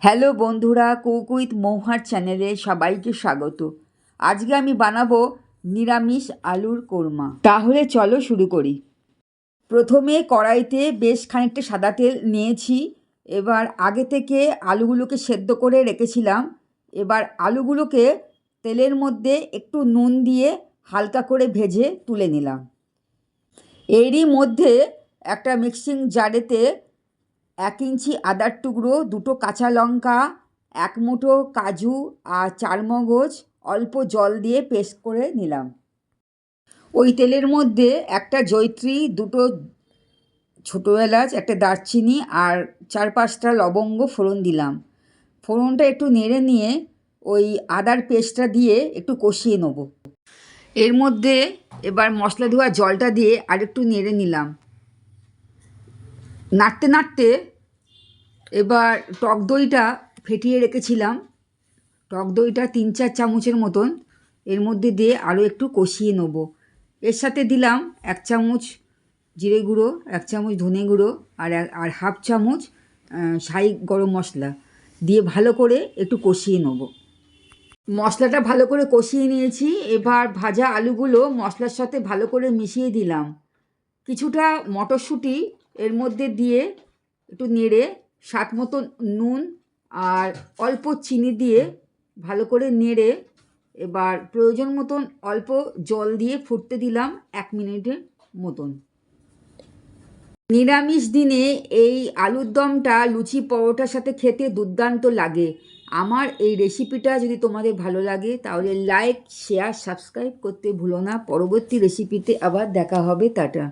Hello বন্ধুরা, cook with মৌহার চ্যানেলে সবাইকে স্বাগত। আজকে আমি বানাবো নিরামিষ আলুর কোরমা। তাহলে চলো শুরু করি। প্রথমে কড়াইতে বেশ খানিকটা সাদা তেল নিয়েছি। এবার আগে থেকে আলুগুলোকে সেদ্ধ করে রেখেছিলাম। এবার আলুগুলোকে তেলের মধ্যে একটু নুন দিয়ে হালকা করে ভেজে তুলে নিলাম। এরই মধ্যে একটা মিক্সিং জারেতে 1 ইঞ্চি আদার টুকরো, 2টো কাঁচা লঙ্কা, 1 মুঠো কাজু আর 4 মগজ অল্প জল দিয়ে পেস্ট করে নিলাম। ওই তেলের মধ্যে একটা জয়িত্রী, 2টো ছোটো এলাচ, একটা দারচিনি আর 4-5টা লবঙ্গ ফোড়ন দিলাম। ফোড়নটা একটু নেড়ে নিয়ে ওই আদার পেস্টটা দিয়ে একটু কষিয়ে নেব। এর মধ্যে এবার মশলা ধোয়া জলটা দিয়ে আরেকটু নেড়ে নিলাম। নাড়তে নাড়তে এবার টক দইটা ফেটিয়ে রেখেছিলাম, টক দইটা 3-4 চামচের মতন এর মধ্যে দিয়ে আরও একটু কষিয়ে নেব। এর সাথে দিলাম 1 চামচ জিরে গুঁড়ো, 1 চামচ ধনে গুঁড়ো আর 1/2 চামচ শাহি গরম মশলা দিয়ে ভালো করে একটু কষিয়ে নেব। মশলাটা ভালো করে কষিয়ে নিয়েছি। এবার ভাজা আলুগুলো মশলার সাথে ভালো করে মিশিয়ে দিলাম। কিছুটা মটরশুঁটি এর মধ্যে দিয়ে একটু নেড়ে স্বাদ মতো নুন আর অল্প চিনি দিয়ে ভালো করে নেড়ে এবার প্রয়োজন মতন অল্প জল দিয়ে ফুটতে দিলাম 1 মিনিটের মতন। নিরামিষ দিনে এই আলুর দমটা লুচি পরোটার সাথে খেতে দুর্দান্ত লাগে। আমার এই রেসিপিটা যদি তোমাদের ভালো লাগে তাহলে লাইক, শেয়ার, সাবস্ক্রাইব করতে ভুলো না। পরবর্তী রেসিপিতে আবার দেখা হবে। টাটা।